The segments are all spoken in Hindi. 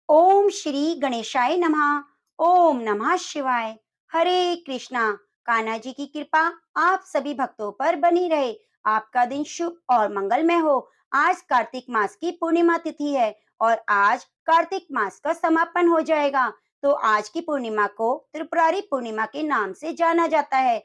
ओम श्री गणेशाय नमः। ओम नमः शिवाय। हरे कृष्णा। कान्हा जी की कृपा आप सभी भक्तों पर बनी रहे। आपका दिन शुभ और मंगलमय हो। आज कार्तिक मास की पूर्णिमा तिथि है और आज कार्तिक मास का समापन हो जाएगा। तो आज की पूर्णिमा को त्रिपुरारी पूर्णिमा के नाम से जाना जाता है।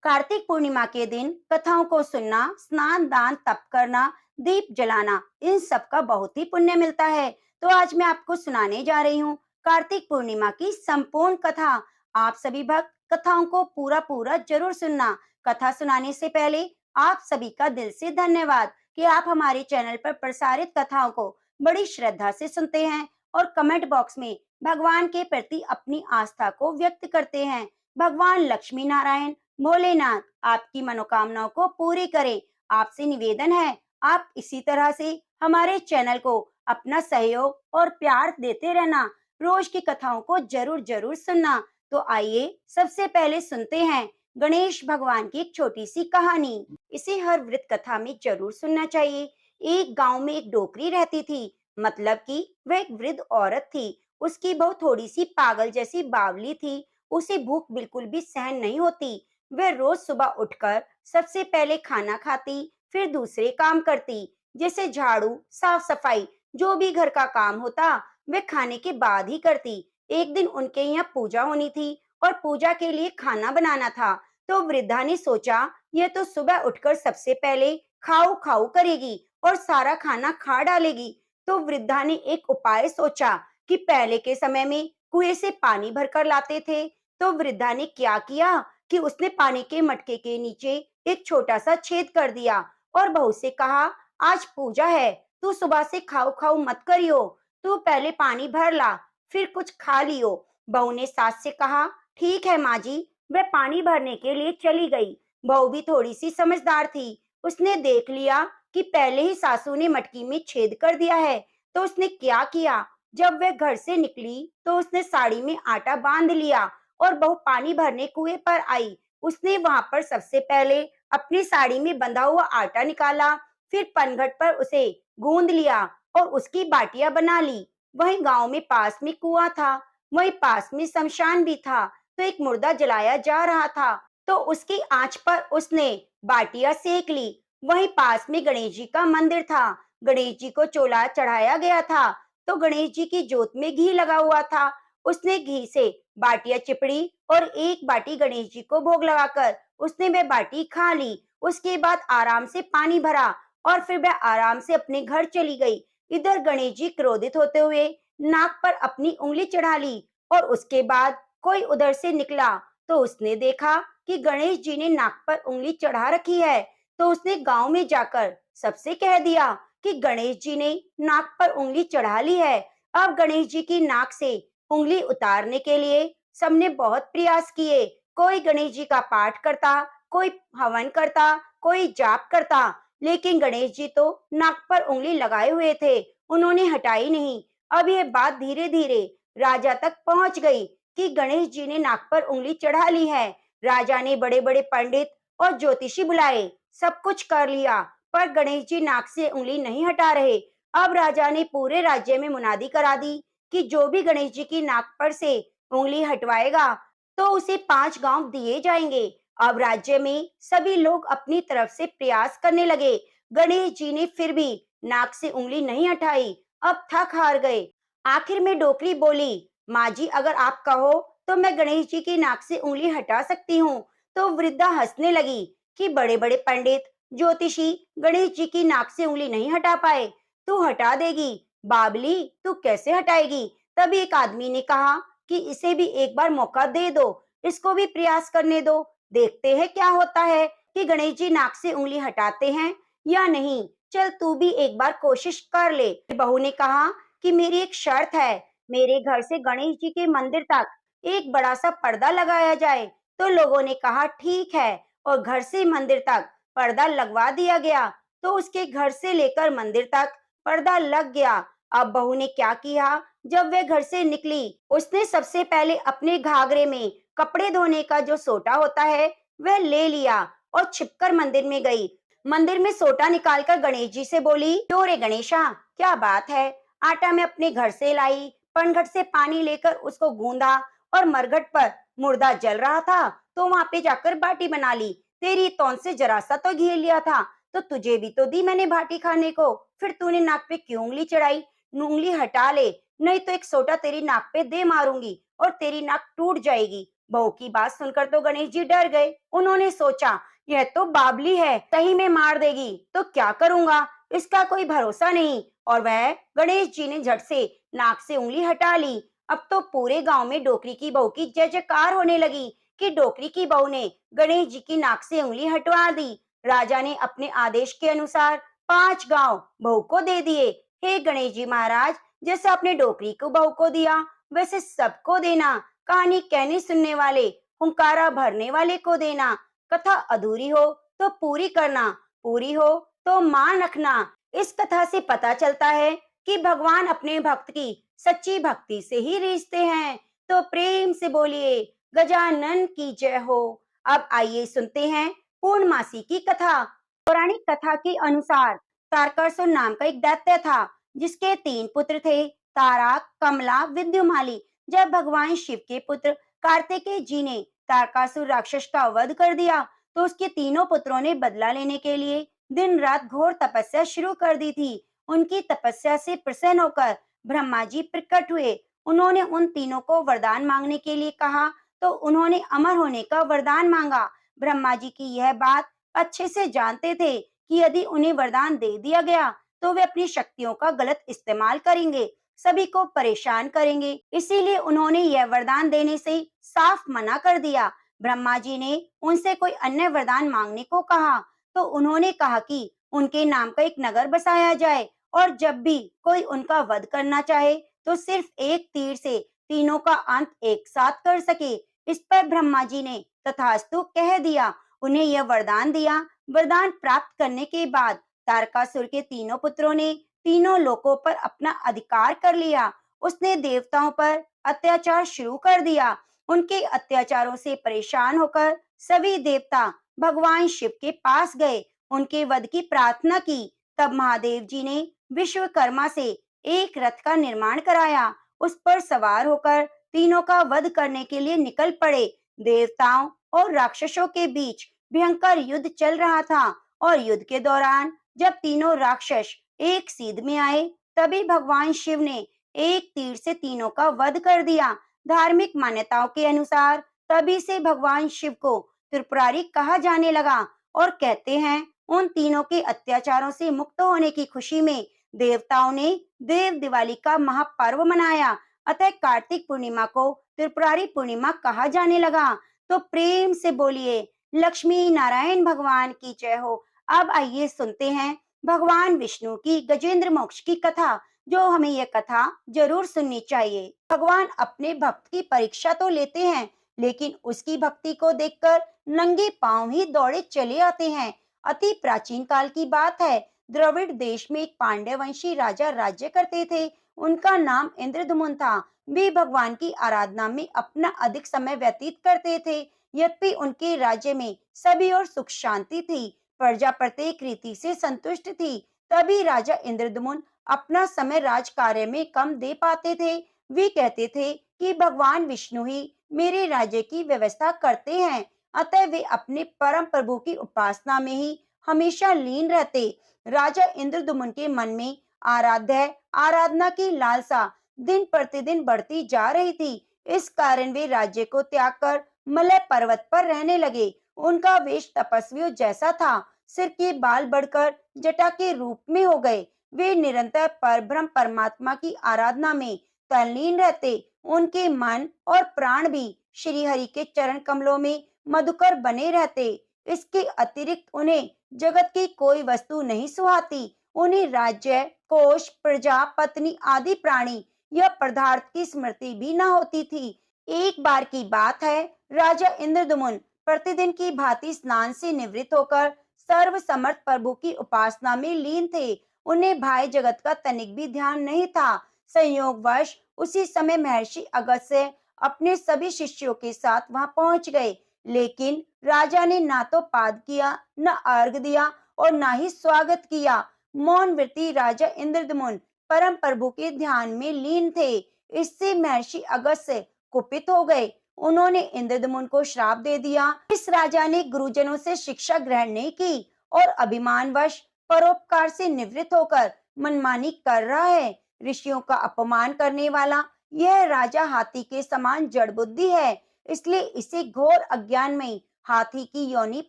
कार्तिक पूर्णिमा के दिन कथाओं को सुनना, स्नान दान तप करना, दीप जलाना, इन सब का बहुत ही पुण्य मिलता है। तो आज मैं आपको सुनाने जा रही हूँ कार्तिक पूर्णिमा की संपूर्ण कथा। आप सभी भक्त कथाओं को पूरा पूरा जरूर सुनना। कथा सुनाने से पहले आप सभी का दिल से धन्यवाद कि आप हमारे चैनल पर प्रसारित कथाओं को बड़ी श्रद्धा से सुनते हैं और कमेंट बॉक्स में भगवान के प्रति अपनी आस्था को व्यक्त करते हैं। भगवान लक्ष्मी नारायण भोलेनाथ आपकी मनोकामनाओं को पूरी करें। आपसे निवेदन है आप इसी तरह से हमारे चैनल को अपना सहयोग और प्यार देते रहना। रोज की कथाओं को जरूर जरूर सुनना। तो आइए सबसे पहले सुनते हैं गणेश भगवान की एक छोटी सी कहानी। इसे हर वृत्त कथा में जरूर सुनना चाहिए। एक गांव में एक डोकरी रहती थी। मतलब कि वह एक वृद्ध औरत थी। उसकी बहू थोड़ी सी पागल जैसी बावली थी। उसे भूख बिल्कुल भी सहन नहीं होती। वह रोज सुबह उठकर सबसे पहले खाना खाती, फिर दूसरे काम करती, जैसे झाड़ू, साफ सफाई, जो भी घर का काम होता वे खाने के बाद ही करती। एक दिन उनके यहाँ पूजा होनी थी और पूजा के लिए खाना बनाना था। तो वृद्धा ने सोचा यह तो सुबह उठकर सबसे पहले खाओ खाओ करेगी और सारा खाना खा डालेगी। तो वृद्धा ने एक उपाय सोचा कि पहले के समय में कुएं से पानी भरकर लाते थे। तो वृद्धा ने क्या किया कि उसने पानी के मटके के नीचे एक छोटा सा छेद कर दिया और बहू से कहा, आज पूजा है, तू सुबह से खाओ खाओ मत करियो, तू पहले पानी भर ला, फिर कुछ खा लियो। बहू ने सास से कहा, ठीक है माँ जी। वह पानी भरने के लिए चली गई। बहू भी थोड़ी सी समझदार थी। उसने देख लिया कि पहले ही सासू ने मटकी में छेद कर दिया है। तो उसने क्या किया, जब वह घर से निकली तो उसने साड़ी में आटा बांध लिया और बहू पानी भरने कुएं पर आई। उसने वहां पर सबसे पहले अपनी साड़ी में बंधा हुआ आटा निकाला, फिर पनघट पर उसे गूंद लिया और उसकी बाटियां बना ली। वहीं गांव में पास में कुआं था, वहीं पास में शमशान भी था। तो एक मुर्दा जलाया जा रहा था। तो उसकी आंच पर उसने बाटियां सेक ली। वहीं पास में गणेश जी का मंदिर था। गणेश जी को चोला चढ़ाया गया था। तो गणेश जी की जोत में घी लगा हुआ था। उसने घी से बाटियां चिपड़ी और एक बाटी गणेश जी को भोग लगाकर उसने वह बाटी खा ली। उसके बाद आराम से पानी भरा और फिर वह आराम से अपने घर चली गई। इधर गणेश जी क्रोधित होते हुए नाक पर अपनी उंगली चढ़ा ली और उसके बाद कोई उधर से निकला। तो उसने देखा कि गणेश जी ने नाक पर उंगली चढ़ा रखी है। तो उसने गांव में जाकर सबसे कह दिया कि गणेश जी ने नाक पर उंगली चढ़ा ली है। अब गणेश जी की नाक से उंगली उतारने के लिए सबने बहुत प्रयास किए। कोई गणेश जी का पाठ करता, कोई हवन करता, कोई जाप करता, लेकिन गणेश जी तो नाक पर उंगली लगाए हुए थे। उन्होंने हटाई नहीं। अब यह बात धीरे धीरे राजा तक पहुंच गई कि गणेश जी ने नाक पर उंगली चढ़ा ली है। राजा ने बड़े बड़े पंडित और ज्योतिषी बुलाए, सब कुछ कर लिया, पर गणेश जी नाक से उंगली नहीं हटा रहे। अब राजा ने पूरे राज्य में मुनादी करा दी कि जो भी गणेश जी की नाक पर से उंगली हटवाएगा तो उसे 5 गांव दिए जाएंगे। अब राज्य में सभी लोग अपनी तरफ से प्रयास करने लगे। गणेश जी ने फिर भी नाक से उंगली नहीं हटाई। अब थक हार गए। आखिर में डोकरी बोली, माँ जी अगर आप कहो तो मैं गणेश जी की नाक से उंगली हटा सकती हूँ। तो वृद्धा हंसने लगी कि बड़े बड़े पंडित ज्योतिषी गणेश जी की नाक से उंगली नहीं हटा पाए, तू हटा देगी। बाबली, तू कैसे हटाएगी। तभी एक आदमी ने कहा कि इसे भी एक बार मौका दे दो, इसको भी प्रयास करने दो, देखते हैं क्या होता है कि गणेश जी नाक से उंगली हटाते हैं या नहीं। चल तू भी एक बार कोशिश कर ले। बहू ने कहा कि मेरी एक शर्त है, मेरे घर से गणेश जी के मंदिर तक एक बड़ा सा पर्दा लगाया जाए। तो लोगों ने कहा ठीक है और घर से मंदिर तक पर्दा लगवा दिया गया। तो उसके घर से लेकर मंदिर तक पर्दा लग गया। अब बहू ने क्या किया, जब वह घर से निकली उसने सबसे पहले अपने घाघरे में कपड़े धोने का जो सोटा होता है वह ले लिया और छिपकर मंदिर में गई। मंदिर में सोटा निकालकर गणेश जी से बोली, क्यों रे गणेशा, क्या बात है, आटा मैं अपने घर से लाई, पनघट से पानी लेकर उसको गूंदा और मरघट पर मुर्दा जल रहा था तो वहां पे जाकर बाटी बना ली। तेरी तौन से जरा सा तो घी लिया था तो तुझे भी तो दी मैंने बाटी खाने को, फिर तूने नाक पे क्यों उंगली चढ़ाई? उंगली हटा ले, नहीं तो एक सोटा तेरी नाक पे दे मारूंगी और तेरी नाक टूट जाएगी। बहू की बात सुनकर तो गणेश जी डर गए। उन्होंने सोचा यह तो बाबली है, सही में मार देगी तो क्या करूंगा, इसका कोई भरोसा नहीं। और वह गणेश जी ने झट से नाक से उंगली हटा ली। अब तो पूरे गांव में डोकरी की बहू की जय जयकार होने लगी कि डोकरी की बहू ने गणेश जी की नाक से उंगली हटवा दी। राजा ने अपने आदेश के अनुसार 5 गांव बहू को दे दिए। हे गणेश जी महाराज, जैसे आपने डोकरी को बहू को दिया वैसे सबको देना। कहानी कहने सुनने वाले, हुंकारा भरने वाले को देना। कथा अधूरी हो तो पूरी करना, पूरी हो तो मान रखना। इस कथा से पता चलता है कि भगवान अपने भक्त की सच्ची भक्ति से ही रिझते हैं। तो प्रेम से बोलिए गजानन की जय हो। अब आइए सुनते हैं पूर्णमासी की कथा। पौराणिक कथा के अनुसार तारकासुर नाम का एक दैत्य था जिसके 3 पुत्र थे, तारा, कमला, विद्युमाली। जब भगवान शिव के पुत्र कार्तिकेय जी ने तारकासुर राक्षस का वध कर दिया तो उसके तीनों पुत्रों ने बदला लेने के लिए दिन रात घोर तपस्या शुरू कर दी थी। उनकी तपस्या से प्रसन्न होकर ब्रह्मा जी प्रकट हुए। उन्होंने उन तीनों को वरदान मांगने के लिए कहा तो उन्होंने अमर होने का वरदान मांगा। ब्रह्मा जी की यह बात अच्छे से जानते थे कि यदि उन्हें वरदान दे दिया गया तो वे अपनी शक्तियों का गलत इस्तेमाल करेंगे, सभी को परेशान करेंगे। इसीलिए उन्होंने यह वरदान देने से साफ मना कर दिया। ब्रह्मा जी ने उनसे कोई अन्य वरदान मांगने को कहा तो उन्होंने कहा कि उनके नाम का एक नगर बसाया जाए और जब भी कोई उनका वध करना चाहे तो सिर्फ एक तीर से तीनों का अंत एक साथ कर सके। इस पर ब्रह्मा जी ने तथास्तु कह दिया। उन्हें यह वरदान दिया। वरदान प्राप्त करने के बाद तारकासुर के तीनों पुत्रों ने तीनों लोकों पर अपना अधिकार कर लिया। उसने देवताओं पर अत्याचार शुरू कर दिया। उनके अत्याचारों से परेशान होकर सभी देवता भगवान शिव के पास गए, उनके वध की प्रार्थना की। तब महादेव जी ने विश्वकर्मा से एक रथ का निर्माण कराया। उस पर सवार होकर तीनों का वध करने के लिए निकल पड़े। देवताओं और राक्षसों के बीच भयंकर युद्ध चल रहा था और युद्ध के दौरान जब तीनों राक्षस एक सीध में आए तभी भगवान शिव ने एक तीर से तीनों का वध कर दिया। धार्मिक मान्यताओं के अनुसार तभी से भगवान शिव को त्रिपुरारी कहा जाने लगा और कहते हैं उन तीनों के अत्याचारों से मुक्त होने की खुशी में देवताओं ने देव दिवाली का महापर्व मनाया। अतः कार्तिक पूर्णिमा को त्रिपुरारी पूर्णिमा कहा जाने लगा। तो प्रेम से बोलिए लक्ष्मी नारायण भगवान की जय हो। अब आइए सुनते हैं भगवान विष्णु की गजेंद्र मोक्ष की कथा, जो हमें यह कथा जरूर सुननी चाहिए। भगवान अपने भक्त की परीक्षा तो लेते हैं लेकिन उसकी भक्ति को देखकर नंगे पांव ही दौड़े चले आते हैं। अति प्राचीन काल की बात है। द्रविड़ देश में एक पांड्य वंशी राजा राज्य करते थे। उनका नाम इंद्रदमुन था। वे भगवान की आराधना में अपना अधिक समय व्यतीत करते थे। यद्यपि उनके राज्य में सभी और सुख शांति थी, प्रजा प्रत्येक रीति से संतुष्ट थी। तभी राजा इंद्रदमुन अपना समय राज कार्य में कम दे पाते थे। वे कहते थे कि भगवान विष्णु ही मेरे राज्य की व्यवस्था करते हैं, अतः वे अपने परम प्रभु की उपासना में ही हमेशा लीन रहते। राजा इंद्रदमुन के मन में आराधना की लालसा दिन प्रतिदिन बढ़ती जा रही थी। इस कारण वे राज्य को त्याग कर मलय पर्वत पर रहने लगे। उनका वेश तपस्वियों जैसा था। सिर के बाल बढ़कर जटा के रूप में हो गए। वे निरंतर परब्रह्म परमात्मा की आराधना में तल्लीन रहते। उनके मन और प्राण भी श्री हरि के चरण कमलों में मधुकर बने रहते। इसके अतिरिक्त उन्हें जगत की कोई वस्तु नहीं सुहाती। उन्हें राज्य, कोष, प्रजा, पत्नी आदि प्राणी या पदार्थ की स्मृति भी न होती थी। एक बार की बात है, राजा इंद्रदमुन प्रतिदिन की भांति स्नान से निवृत्त होकर सर्व समर्थ प्रभु की उपासना में लीन थे। उन्हें भाई जगत का तनिक भी ध्यान नहीं था। संयोगवश उसी समय महर्षि अगस्त्य अपने सभी शिष्यों के साथ वहां पहुंच गए, लेकिन राजा ने ना तो पाद किया, न अर्घ दिया और ना ही स्वागत किया। मौन व्रती राजा इंद्रदमुन परम प्रभु के ध्यान में लीन थे। इससे महर्षि अगस्त्य कुपित हो गए। उन्होंने इंद्रदमुन को श्राप दे दिया। इस राजा ने गुरुजनों से शिक्षा ग्रहण नहीं की और अभिमानवश परोपकार से निवृत्त होकर मनमानी कर रहा है। ऋषियों का अपमान करने वाला यह राजा हाथी के समान जड़ बुद्धि है, इसलिए इसे घोर अज्ञान में हाथी की योनि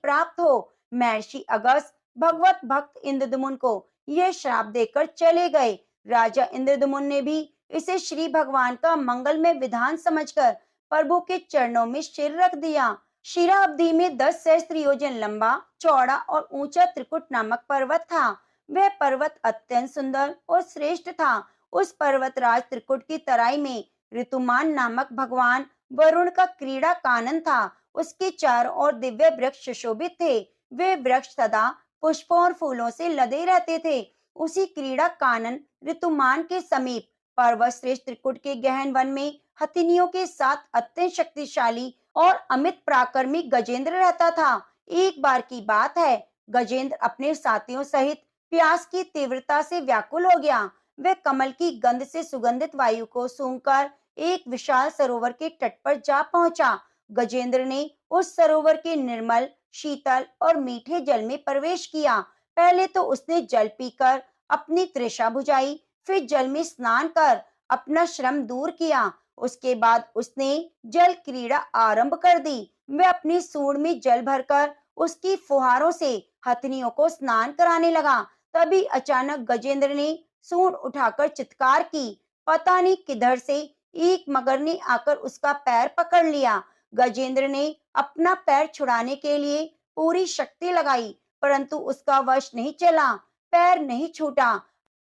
प्राप्त हो। महर्षि अगस्त भगवत भक्त इंद्रदमुन को यह श्राप देकर चले गए। राजा इंद्रदमुन ने भी इसे श्री भगवान का मंगलमय विधान समझकर प्रभु के चरणों में सिर रख दिया। क्षीराब्दी में 10 सहस्त्र योजन लंबा, चौड़ा और ऊंचा त्रिकुट नामक पर्वत था। वह पर्वत अत्यंत सुंदर और श्रेष्ठ था। उस पर्वतराज त्रिकुट की तराई में ऋतुमान नामक भगवान वरुण का क्रीड़ा कानन था। उसके चारों ओर दिव्य वृक्ष सुशोभित थे। वे वृक्ष सदा पुष्पों और फूलों से लदे रहते थे। उसी क्रीड़ा कानन ऋतुमान के समीप पर्वत श्रेष्ठ त्रिकुट के गहन वन में हथिनियों के साथ अत्यंत शक्तिशाली और अमित पराक्रमी गजेंद्र रहता था। एक बार की बात है, गजेंद्र अपने साथियों सहित प्यास की तीव्रता से व्याकुल हो गया। वह कमल की गंध से सुगंधित वायु को सूंघकर एक विशाल सरोवर के तट पर जा पहुंचा। गजेंद्र ने उस सरोवर के निर्मल, शीतल और मीठे जल में प्रवेश किया। पहले तो उसने जल पीकर अपनी तृषा बुझाई, फिर जल में स्नान कर अपना श्रम दूर किया। उसके बाद उसने जल क्रीड़ा आरंभ कर दी। वह अपनी सूंड में जल भरकर उसकी फुहारों से हथनियों को स्नान कराने लगा। तभी अचानक गजेंद्र ने सूंड उठाकर चित्कार की। पता नहीं किधर से एक मगर ने आकर उसका पैर पकड़ लिया। गजेंद्र ने अपना पैर छुड़ाने के लिए पूरी शक्ति लगाई, परंतु उसका वश नहीं चला, पैर नहीं छूटा।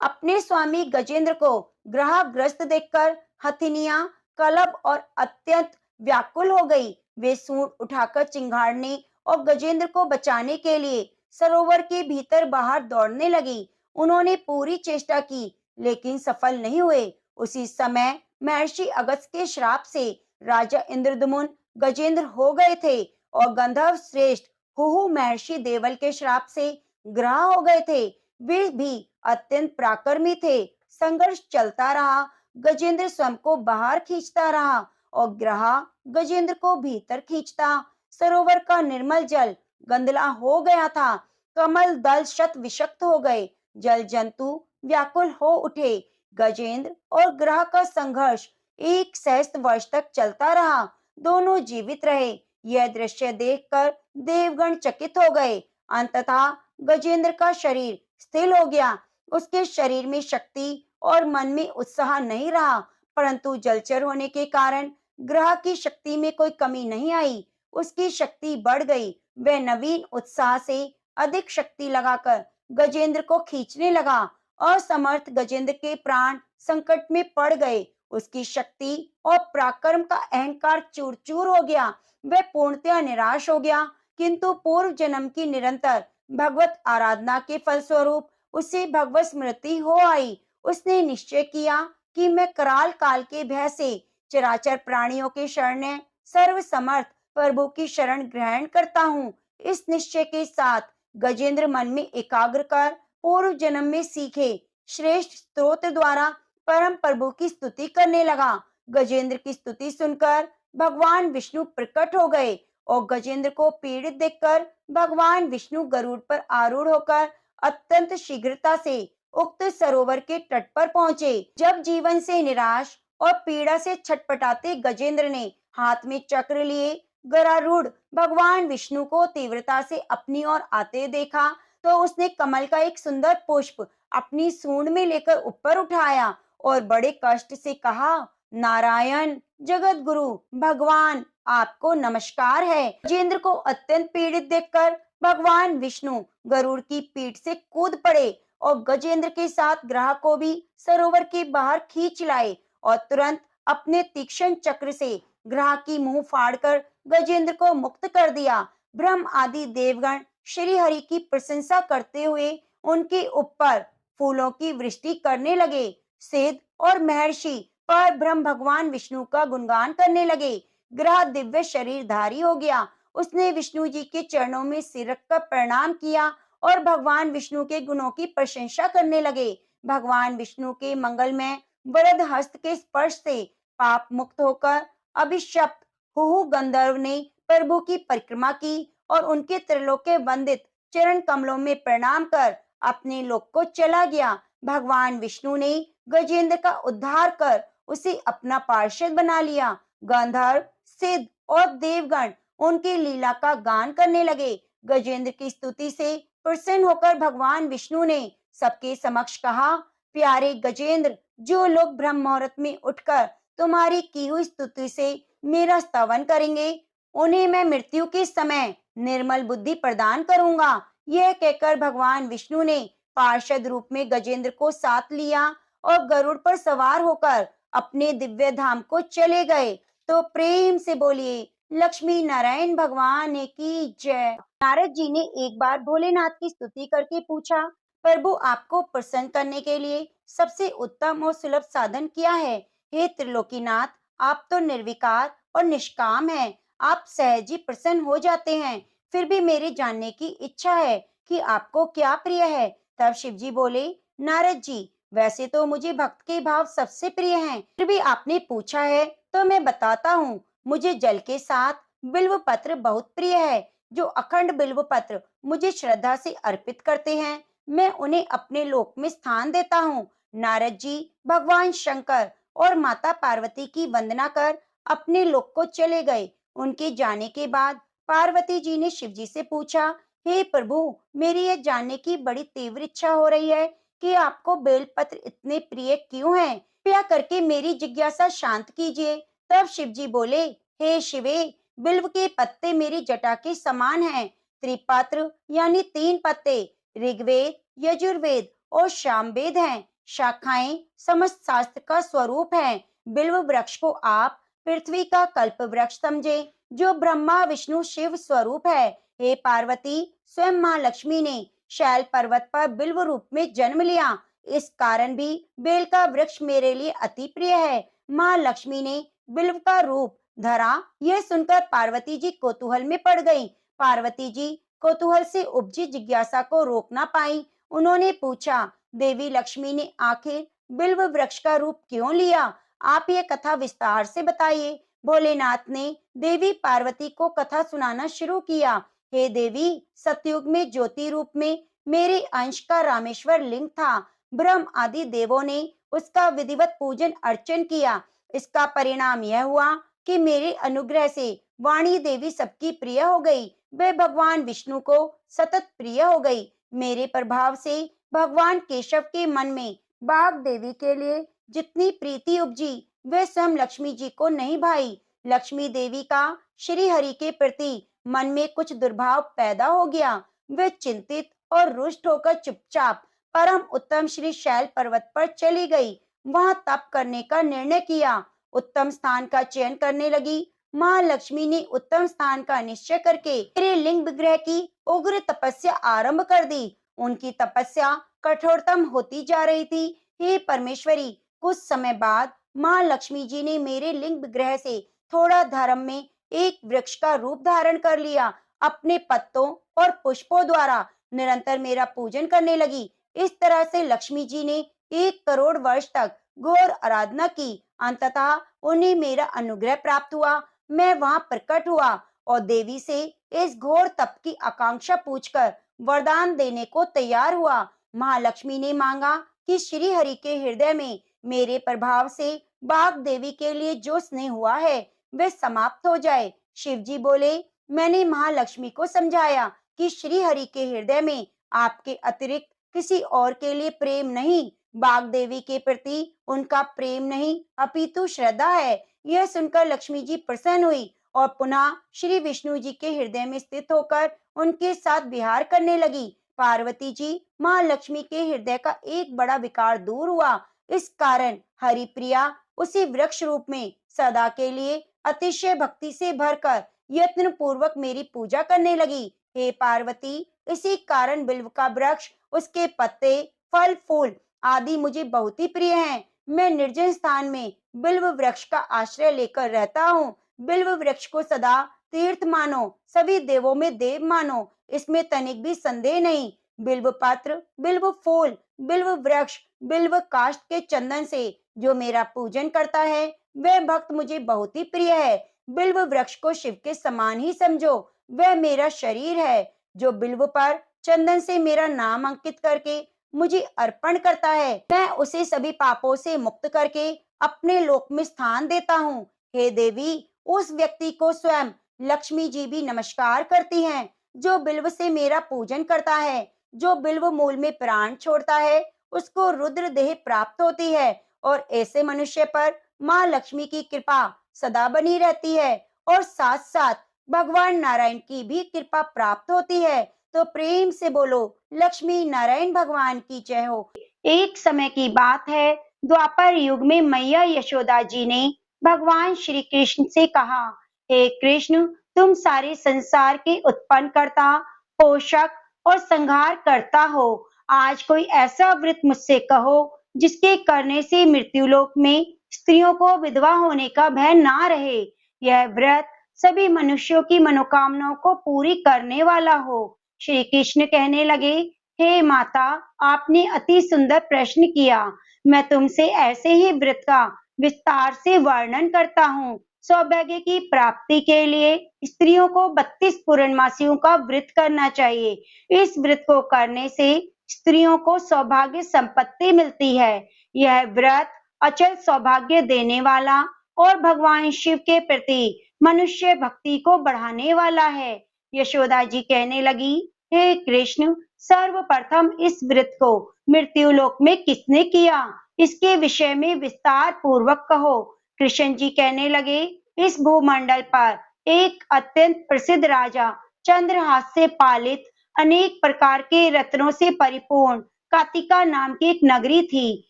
अपने स्वामी गजेंद्र को ग्रहग्रस्त देखकर हथिनियां कलब और अत्यंत व्याकुल हो गई। वे सूंड उठाकर चिंगाड़ने और गजेंद्र को बचाने के लिए सरोवर के भीतर बाहर दौड़ने लगी। उन्होंने पूरी चेष्टा की, लेकिन सफल नहीं हुए। उसी समय महर्षि अगस्त के श्राप से राजा इंद्रदमुन गजेंद्र हो गए थे और गंधर्व श्रेष्ठ हुहु महर्षि देवल के श्राप से ग्रह हो गए थे। वे भी अत्यंत पराक्रमी थे। संघर्ष चलता रहा। गजेंद्र स्वयं को बाहर खींचता रहा और ग्रह गजेंद्र को भीतर खींचता। सरोवर का निर्मल जल गंदला हो गया था। कमल दल शत विषक्त हो गए। जल जंतु व्याकुल हो उठे। गजेंद्र और ग्रह का संघर्ष 1 सहस्त्र वर्ष तक चलता रहा। दोनों जीवित रहे। यह दृश्य देखकर देवगण चकित हो गए। अंततः गजेंद्र का शरीर स्थिर हो गया। उसके शरीर में शक्ति और मन में उत्साह नहीं रहा, परंतु जलचर होने के कारण ग्रह की शक्ति में कोई कमी नहीं आई। उसकी शक्ति बढ़ गई। वह नवीन उत्साह से अधिक शक्ति लगाकर गजेंद्र को खींचने लगा। असमर्थ गजेंद्र के प्राण संकट में पड़ गए। उसकी शक्ति और पराक्रम का अहंकार चूर चूर हो गया। वह पूर्णतया निराश हो गया, किंतु पूर्व जन्म की निरंतर भगवत आराधना के फलस्वरूप उसे भगवत स्मृति हो आई। उसने निश्चय किया कि मैं कराल काल के भय से चराचर प्राणियों के शरण सर्व समर्थ प्रभु की शरण ग्रहण करता हूँ। इस निश्चय के साथ गजेंद्र मन में एकाग्र कर पूर्व जन्म में सीखे श्रेष्ठ स्तोत्र द्वारा परम प्रभु की स्तुति करने लगा। गजेंद्र की स्तुति सुनकर भगवान विष्णु प्रकट हो गए और गजेंद्र को पीड़ित देखकर भगवान विष्णु गरुड़ पर आरूढ़ होकर अत्यंत शीघ्रता से उक्त सरोवर के तट पर पहुंचे। जब जीवन से निराश और पीड़ा से छटपटाते गजेंद्र ने हाथ में चक्र लिए गरुड़ भगवान विष्णु को तीव्रता से अपनी ओर आते देखा, तो उसने कमल का एक सुंदर पुष्प अपनी सूंड में लेकर ऊपर उठाया और बड़े कष्ट से कहा, नारायण जगत गुरु भगवान, आपको नमस्कार है। गजेंद्र को अत्यंत पीड़ित देखकर भगवान विष्णु गरुड़ की पीठ से कूद पड़े और गजेंद्र के साथ ग्रह को भी सरोवर के बाहर खींच लाए और तुरंत अपने तीक्ष्ण चक्र से ग्रह की मुंह फाड़कर गजेंद्र को मुक्त कर दिया। ब्रह्म आदि देवगण श्री हरि की प्रशंसा करते हुए उनके ऊपर फूलों की वृष्टि करने लगे। सिद्ध और महर्षि पर ब्रह्म भगवान विष्णु का गुणगान करने लगे। ग्रह दिव्य शरीरधारी हो गया। उसने विष्णु जी के चरणों में सिर रखकर प्रणाम किया और भगवान विष्णु के गुणों की प्रशंसा करने लगे। भगवान विष्णु के मंगलमय वरद हस्त के स्पर्श से पाप मुक्त होकर अभिशप्त हुहु गंधर्व ने प्रभु की परिक्रमा की और उनके त्रिलोक्य वंदित चरण कमलों में प्रणाम कर अपने लोक को चला गया। भगवान विष्णु ने गजेंद्र का उद्धार कर उसे अपना पार्षद बना लिया। गंधर्व, सिद्ध और देवगण उनकी लीला का गान करने लगे। गजेंद्र की स्तुति से प्रसन्न होकर भगवान विष्णु ने सबके समक्ष कहा, प्यारे गजेंद्र, जो लोग ब्रह्म मुहूर्त में उठकर तुम्हारी की हुई स्तुति से मेरा स्तवन करेंगे, उन्हें मैं मृत्यु के समय निर्मल बुद्धि प्रदान करूंगा। यह कहकर भगवान विष्णु ने पार्षद रूप में गजेंद्र को साथ लिया और गरुड़ पर सवार होकर अपने दिव्य धाम को चले गए। तो प्रेम से बोलिए लक्ष्मी नारायण भगवान की जय। नारद जी ने एक बार भोलेनाथ की स्तुति करके पूछा, प्रभु, आपको प्रसन्न करने के लिए सबसे उत्तम और सुलभ साधन क्या है? हे त्रिलोकीनाथ, आप तो निर्विकार और निष्काम हैं। आप सहज ही प्रसन्न हो जाते हैं। फिर भी मेरे जानने की इच्छा है कि आपको क्या प्रिय है। तब शिव जी बोले, नारद जी, वैसे तो मुझे भक्त के भाव सबसे प्रिय हैं, फिर भी आपने पूछा है तो मैं बताता हूँ। मुझे जल के साथ बिल्व पत्र बहुत प्रिय है। जो अखंड बिल्व पत्र मुझे श्रद्धा से अर्पित करते हैं, मैं उन्हें अपने लोक में स्थान देता हूँ। नारद जी भगवान शंकर और माता पार्वती की वंदना कर अपने लोक को चले गए। उनके जाने के बाद पार्वती जी ने शिव जी से पूछा, हे प्रभु, मेरी यह जानने की बड़ी तीव्र इच्छा हो रही है कि आपको बेलपत्र इतने प्रिय क्यों हैं? कृपया करके मेरी जिज्ञासा शांत कीजिए। तब शिव जी बोले, हे शिवे, बिल्व के पत्ते मेरी जटा के समान हैं। त्रिपत्र यानी 3 पत्ते ऋग्वेद, यजुर्वेद और सामवेद हैं। शाखाएं समस्त शास्त्र का स्वरूप हैं। बिल्व वृक्ष को आप पृथ्वी का कल्प वृक्ष समझे, जो ब्रह्मा विष्णु शिव स्वरूप है। हे पार्वती, स्वयं माँ लक्ष्मी ने शैल पर्वत पर बिल्व रूप में जन्म लिया। इस कारण भी बेल का वृक्ष मेरे लिए अति प्रिय है। माँ लक्ष्मी ने बिल्व का रूप धरा, यह सुनकर पार्वती जी कौतूहल में पड़ गई। पार्वती जी कौतूहल से उपजी जिज्ञासा को रोक ना पाई। उन्होंने पूछा, देवी लक्ष्मी ने आखिर बिल्व वृक्ष का रूप क्यों लिया? आप ये कथा विस्तार से बताइए। भोलेनाथ ने देवी पार्वती को कथा सुनाना शुरू किया। हे देवी, सतयुग में ज्योति रूप में मेरे अंश का रामेश्वर लिंग था। ब्रह्म आदि देवों ने उसका विधिवत पूजन अर्चन किया। इसका परिणाम यह हुआ कि मेरे अनुग्रह से वाणी देवी सबकी प्रिय हो गई। वे भगवान विष्णु को सतत प्रिय हो गई। मेरे प्रभाव से भगवान केशव के मन में बाघ देवी के लिए जितनी प्रीति उपजी, वे स्वयं लक्ष्मी जी को नहीं भाई। लक्ष्मी देवी का श्री हरि के प्रति मन में कुछ दुर्भाव पैदा हो गया। वे चिंतित और रुष्ट होकर चुपचाप परम उत्तम श्री शैल पर्वत पर चली गई। वहां तप करने का निर्णय किया। उत्तम स्थान का चयन करने लगी। माँ लक्ष्मी ने उत्तम स्थान का निश्चय करके मेरे लिंग विग्रह की उग्र तपस्या आरंभ कर दी। उनकी तपस्या कठोरतम होती जा रही थी। हे परमेश्वरी, कुछ समय बाद माँ लक्ष्मी जी ने मेरे लिंग विग्रह से थोड़ा धर्म में एक वृक्ष का रूप धारण कर लिया। अपने पत्तों और पुष्पों द्वारा निरंतर मेरा पूजन करने लगी। इस तरह से लक्ष्मी जी ने 1 करोड़ वर्ष तक घोर आराधना की। अंततः उन्हें मेरा अनुग्रह प्राप्त हुआ। मैं वहां प्रकट हुआ और देवी से इस घोर तप की आकांक्षा पूछकर वरदान देने को तैयार हुआ। महालक्ष्मी ने मांगा कि श्री हरि के हृदय में मेरे प्रभाव से बाघ देवी के लिए जो स्नेह हुआ है, वे समाप्त हो जाए। शिव जी बोले, मैंने महालक्ष्मी को समझाया कि श्री हरि के हृदय में आपके अतिरिक्त किसी और के लिए प्रेम नहीं, बाघ देवी के प्रति उनका प्रेम नहीं अपितु श्रद्धा है। यह सुनकर लक्ष्मी जी प्रसन्न हुई और पुनः श्री विष्णु जी के हृदय में स्थित होकर उनके साथ विहार करने लगी। पार्वती जी माँ लक्ष्मी के हृदय का एक बड़ा विकार दूर हुआ। इस कारण हरिप्रिया उसी वृक्ष रूप में सदा के लिए अतिशय भक्ति से भरकर यत्न पूर्वक मेरी पूजा करने लगी। हे पार्वती, इसी कारण बिल्व का वृक्ष, उसके पत्ते, फल, फूल आदि मुझे बहुत ही प्रिय हैं। मैं निर्जन स्थान में बिल्व वृक्ष का आश्रय लेकर रहता हूँ। बिल्व वृक्ष को सदा तीर्थ मानो, सभी देवों में देव मानो, इसमें तनिक भी संदेह नहीं। बिल्व पत्र, बिल्व फूल, बिल्व वृक्ष, बिल्व काष्ठ के चंदन से जो मेरा पूजन करता है वह भक्त मुझे बहुत ही प्रिय है। बिल्व वृक्ष को शिव के समान ही समझो, वह मेरा शरीर है। जो बिल्व पर चंदन से मेरा नाम अंकित करके मुझे अर्पण करता है, मैं उसे सभी पापों से मुक्त करके अपने लोक में स्थान देता हूँ। हे देवी, उस व्यक्ति को स्वयं लक्ष्मी जी भी नमस्कार करती हैं, जो बिल्व से मेरा पूजन करता है। जो बिल्व मूल में प्राण छोड़ता है, उसको रुद्र देह प्राप्त होती है और ऐसे मनुष्य पर माँ लक्ष्मी की कृपा सदा बनी रहती है और साथ साथ भगवान नारायण की भी कृपा प्राप्त होती है। तो प्रेम से बोलो, लक्ष्मी नारायण भगवान की जय हो। एक समय की बात है, द्वापर युग में मैया यशोदा जी ने भगवान श्री कृष्ण से कहा, हे कृष्ण, तुम सारे संसार के उत्पन्न करता, पोषक और संहार करता हो। आज कोई ऐसा व्रत मुझसे कहो जिसके करने से मृत्युलोक में स्त्रियों को विधवा होने का भय ना रहे। यह व्रत सभी मनुष्यों की मनोकामनाओं को पूरी करने वाला हो। श्री कृष्ण कहने लगे, हे माता, आपने अति सुंदर प्रश्न किया। मैं तुमसे ऐसे ही व्रत का विस्तार से वर्णन करता हूँ। सौभाग्य की प्राप्ति के लिए स्त्रियों को 32 पूर्णमासियों का व्रत करना चाहिए। इस व्रत को करने से स्त्रियों को सौभाग्य संपत्ति मिलती है। यह व्रत अचल सौभाग्य देने वाला और भगवान शिव के प्रति मनुष्य भक्ति को बढ़ाने वाला है। यशोदा जी कहने लगी, हे कृष्ण, सर्वप्रथम इस व्रत को मृत्युलोक में किसने किया, इसके विषय में विस्तार पूर्वक कहो। कृष्ण जी कहने लगे, इस भूमंडल पर एक अत्यंत प्रसिद्ध राजा चंद्रहास से पालित अनेक प्रकार के रत्नों से परिपूर्ण कातिका नाम की एक नगरी थी।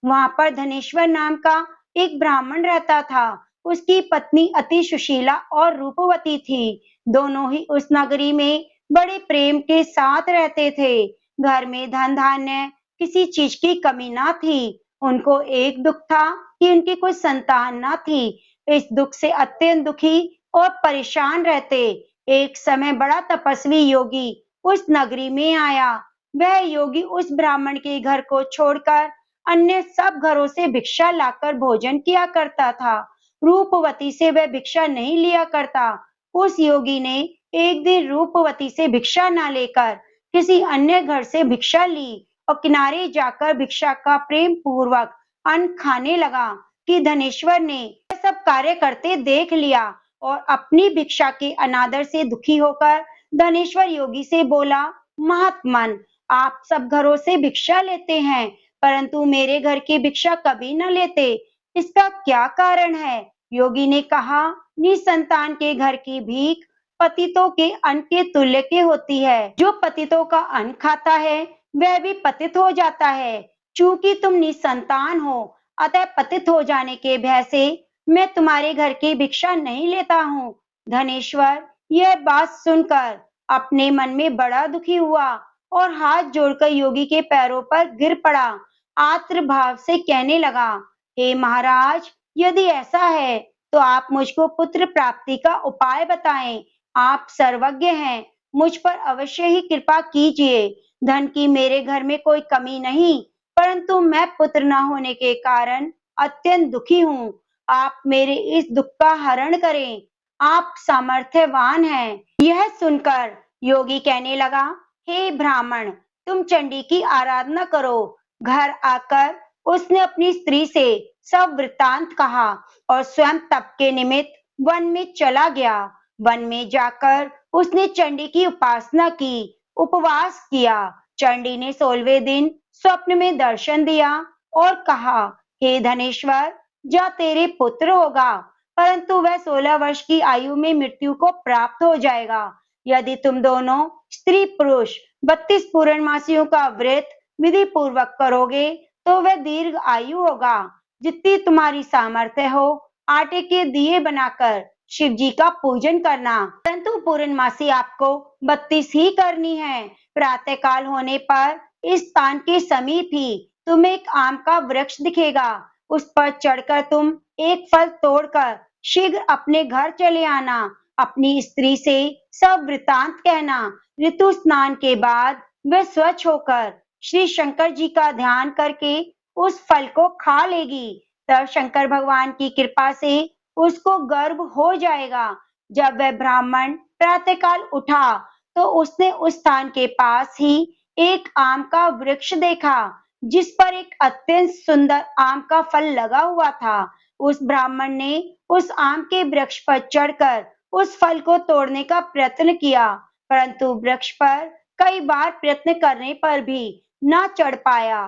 वहां पर धनेश्वर नाम का एक ब्राह्मण रहता था। उसकी पत्नी अति सुशीला और रूपवती थी। दोनों ही उस नगरी में बड़े प्रेम के साथ रहते थे। घर में धन धान्य किसी चीज की कमी ना थी। उनको एक दुख था कि उनकी कोई संतान ना थी। इस दुख से अत्यंत दुखी और परेशान रहते। एक समय बड़ा तपस्वी योगी उस नगरी में आया। वह योगी उस ब्राह्मण के घर को छोड़कर अन्य सब घरों से भिक्षा लाकर भोजन किया करता था। रूपवती से वह भिक्षा नहीं लिया करता। उस योगी ने एक दिन रूपवती से भिक्षा न लेकर किसी अन्य घर से भिक्षा ली और किनारे जाकर भिक्षा का प्रेम पूर्वक अन्न खाने लगा कि धनेश्वर ने यह सब कार्य करते देख लिया और अपनी भिक्षा के अनादर से दुखी होकर धनेश्वर योगी से बोला, महात्मन, आप सब घरों से भिक्षा लेते हैं परंतु मेरे घर की भिक्षा कभी न लेते, इसका क्या कारण है? योगी ने कहा, निसंतान के घर की भीख पतितों के अन्न के तुल्य के होती है। जो पतितों का अन्न खाता है वह भी पतित हो जाता है। चूंकि तुम निसंतान हो, अतः पतित हो जाने के भय से मैं तुम्हारे घर की भिक्षा नहीं लेता हूँ। धनेश्वर यह बात सुनकर अपने मन में बड़ा दुखी हुआ और हाथ जोड़कर योगी के पैरों पर गिर पड़ा। आर्द्र भाव से कहने लगा, हे महाराज, यदि ऐसा है तो आप मुझको पुत्र प्राप्ति का उपाय बताएं। आप सर्वज्ञ हैं, मुझ पर अवश्य ही कृपा कीजिए। धन की मेरे घर में कोई कमी नहीं, परंतु मैं पुत्र न होने के कारण अत्यंत दुखी हूँ। आप मेरे इस दुख का हरण करें। आप सामर्थ्यवान हैं। यह सुनकर योगी कहने लगा, हे ब्राह्मण, तुम चंडी की आराधना करो। घर आकर उसने अपनी स्त्री से सब वृत्तांत कहा और स्वयं तप के निमित्त वन में चला गया। वन में जाकर उसने चंडी की उपासना की, उपवास किया। चंडी ने 16वें दिन स्वप्न में दर्शन दिया और कहा, हे धनेश्वर, जा तेरे पुत्र होगा, परंतु वह 16 वर्ष की आयु में मृत्यु को प्राप्त हो जाएगा। यदि तुम दोनों स्त्री पुरुष 32 पूर्णमासियों का व्रत विधि पूर्वक करोगे तो वह दीर्घ आयु होगा। जितनी तुम्हारी सामर्थ्य हो, आटे के दिए बनाकर शिव जी का पूजन करना, परंतु पूर्णमासी आपको 32 ही करनी है। प्रातः काल होने पर इस स्थान के समीप ही तुम्हें एक आम का वृक्ष दिखेगा। उस पर चढ़कर तुम एक फल तोड़कर शीघ्र अपने घर चले आना। अपनी स्त्री से सब वृतांत कहना। ऋतु स्नान के बाद वह स्वच्छ होकर श्री शंकर जी का ध्यान करके उस फल को खा लेगी तब शंकर भगवान की कृपा से उसको गर्व हो जाएगा। जब वह ब्राह्मण प्रातःकाल उठा तो उसने उस स्थान के पास ही एक आम का वृक्ष देखा जिस पर एक अत्यंत सुंदर आम का फल लगा हुआ था। उस ब्राह्मण ने उस आम के वृक्ष पर चढ़कर उस फल को तोड़ने का प्रयत्न किया, परंतु वृक्ष पर कई बार प्रयत्न करने पर भी न चढ़ पाया।